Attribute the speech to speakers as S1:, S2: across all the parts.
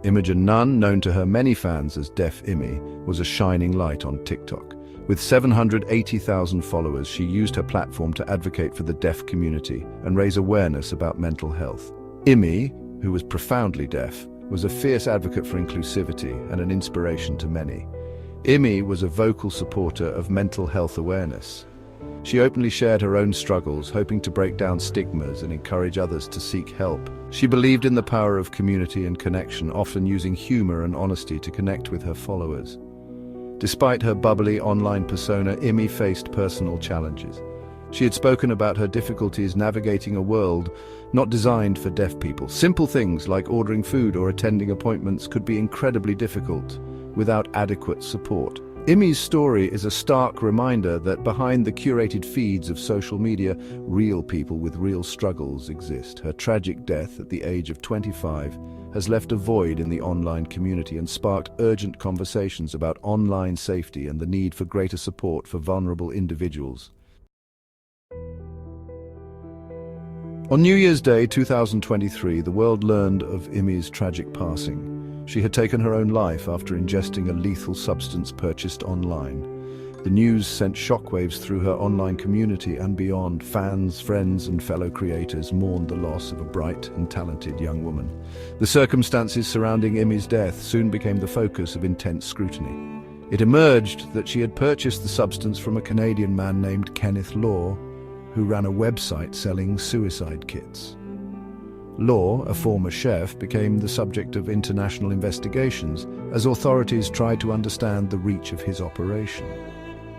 S1: Imogen Nunn, known to her many fans as Deaf Immy, was a shining light on TikTok. With 780,000 followers, she used her platform to advocate for the deaf community and raise awareness about mental health. Immy, who was profoundly deaf, was a fierce advocate for inclusivity and an inspiration to many. Immy was a vocal supporter of mental health awareness. She openly shared her own struggles, hoping to break down stigmas and encourage others to seek help. She believed in the power of community and connection, often using humor and honesty to connect with her followers. Despite her bubbly online persona, Immy faced personal challenges. She had spoken about her difficulties navigating a world not designed for deaf people. Simple things like ordering food or attending appointments could be incredibly difficult without adequate support. Immy's story is a stark reminder that behind the curated feeds of social media, real people with real struggles exist. Her tragic death at the age of 25 has left a void in the online community and sparked urgent conversations about online safety and the need for greater support for vulnerable individuals. On New Year's Day 2023, the world learned of Immy's tragic passing. She had taken her own life after ingesting a lethal substance purchased online. The news sent shockwaves through her online community and beyond. Fans, friends, and fellow creators mourned the loss of a bright and talented young woman. The circumstances surrounding Immy's death soon became the focus of intense scrutiny. It emerged that she had purchased the substance from a Canadian man named Kenneth Law, who ran a website selling suicide kits. Law, a former chef, became the subject of international investigations as authorities tried to understand the reach of his operation.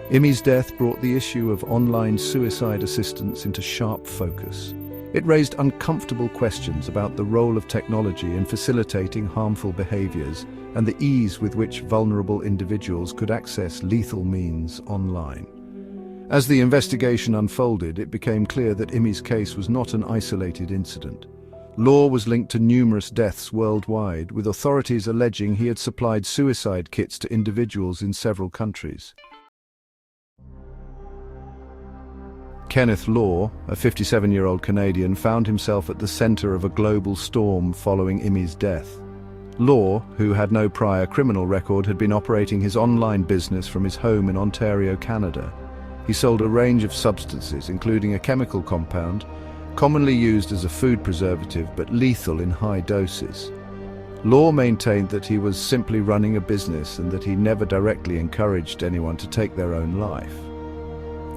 S1: Immy's death brought the issue of online suicide assistance into sharp focus. It raised uncomfortable questions about the role of technology in facilitating harmful behaviors and the ease with which vulnerable individuals could access lethal means online. As the investigation unfolded, it became clear that Immy's case was not an isolated incident. Law was linked to numerous deaths worldwide, with authorities alleging he had supplied suicide kits to individuals in several countries. Kenneth Law, a 57-year-old Canadian, found himself at the center of a global storm following Immy's death. Law, who had no prior criminal record, had been operating his online business from his home in Ontario, Canada. He sold a range of substances, including a chemical compound, commonly used as a food preservative but lethal in high doses. Law maintained that he was simply running a business and that he never directly encouraged anyone to take their own life.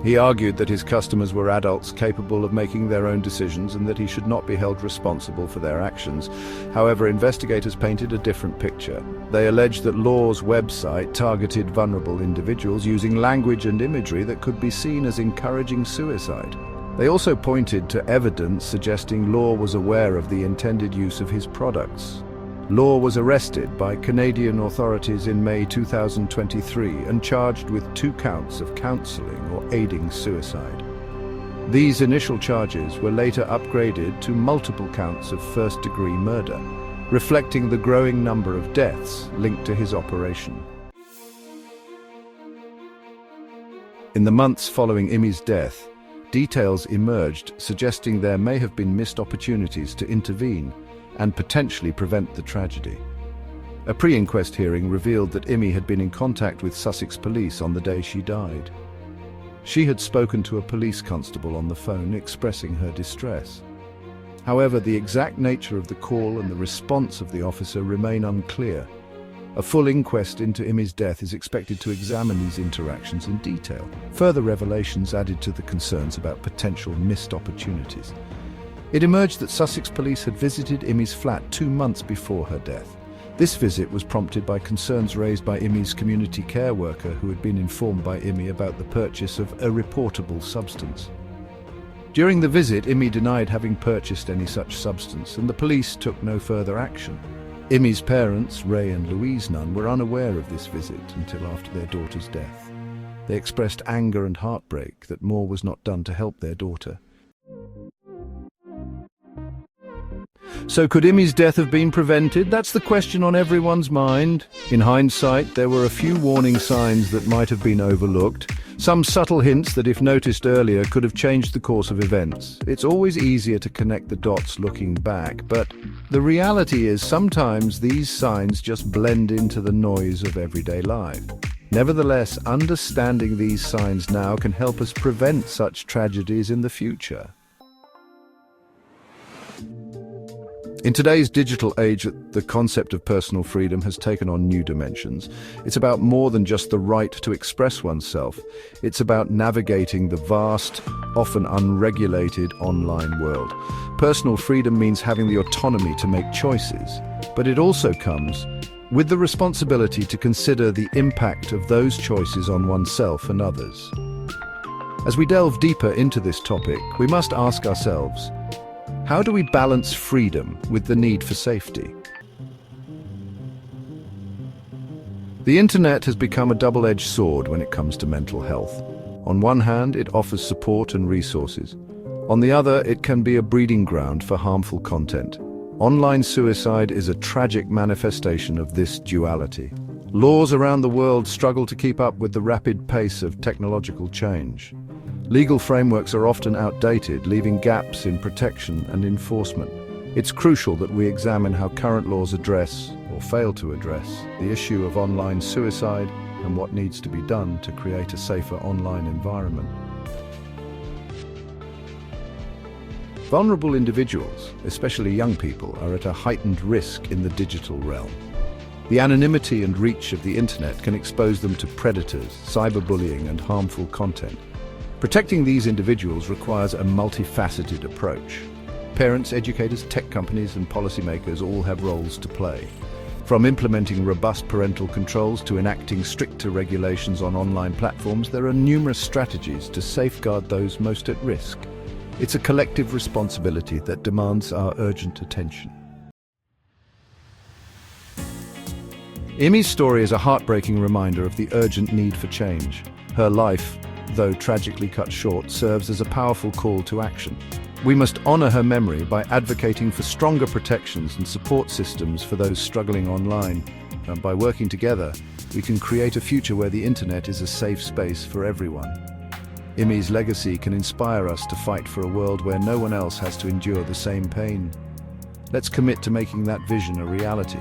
S1: He argued that his customers were adults capable of making their own decisions and that he should not be held responsible for their actions. However, investigators painted a different picture. They alleged that Law's website targeted vulnerable individuals using language and imagery that could be seen as encouraging suicide. They also pointed to evidence suggesting Law was aware of the intended use of his products. Law was arrested by Canadian authorities in May 2023 and charged with 2 counts of counseling or aiding suicide. These initial charges were later upgraded to multiple counts of first-degree murder, reflecting the growing number of deaths linked to his operation. In the months following Immy's death, details emerged suggesting there may have been missed opportunities to intervene and potentially prevent the tragedy. A pre-inquest hearing revealed that Immy had been in contact with Sussex police on the day she died. She had spoken to a police constable on the phone expressing her distress. However, the exact nature of the call and the response of the officer remain unclear. A full inquest into Immy's death is expected to examine these interactions in detail. Further revelations added to the concerns about potential missed opportunities. It emerged that Sussex police had visited Immy's flat 2 months before her death. This visit was prompted by concerns raised by Immy's community care worker, who had been informed by Immy about the purchase of a reportable substance. During the visit, Immy denied having purchased any such substance, and the police took no further action. Immy's parents, Ray and Louise Nunn, were unaware of this visit until after their daughter's death. They expressed anger and heartbreak that more was not done to help their daughter. So could Immy's death have been prevented? That's the question on everyone's mind. In hindsight, there were a few warning signs that might have been overlooked. Some subtle hints that, if noticed earlier, could have changed the course of events. It's always easier to connect the dots looking back, but the reality is sometimes these signs just blend into the noise of everyday life. Nevertheless, understanding these signs now can help us prevent such tragedies in the future. In today's digital age, the concept of personal freedom has taken on new dimensions. It's about more than just the right to express oneself. It's about navigating the vast, often unregulated online world. Personal freedom means having the autonomy to make choices, but it also comes with the responsibility to consider the impact of those choices on oneself and others. As we delve deeper into this topic, we must ask ourselves, how do we balance freedom with the need for safety? The internet has become a double-edged sword when it comes to mental health. On one hand, it offers support and resources. On the other, it can be a breeding ground for harmful content. Online suicide is a tragic manifestation of this duality. Laws around the world struggle to keep up with the rapid pace of technological change. Legal frameworks are often outdated, leaving gaps in protection and enforcement. It's crucial that we examine how current laws address, or fail to address, the issue of online suicide and what needs to be done to create a safer online environment. Vulnerable individuals, especially young people, are at a heightened risk in the digital realm. The anonymity and reach of the internet can expose them to predators, cyberbullying, and harmful content. Protecting these individuals requires a multifaceted approach. Parents, educators, tech companies, and policymakers all have roles to play. From implementing robust parental controls to enacting stricter regulations on online platforms, there are numerous strategies to safeguard those most at risk. It's a collective responsibility that demands our urgent attention. Immy's story is a heartbreaking reminder of the urgent need for change. Her life, though tragically cut short, serves as a powerful call to action. We must honor her memory by advocating for stronger protections and support systems for those struggling online. And by working together, we can create a future where the internet is a safe space for everyone. Immy's legacy can inspire us to fight for a world where no one else has to endure the same pain. Let's commit to making that vision a reality.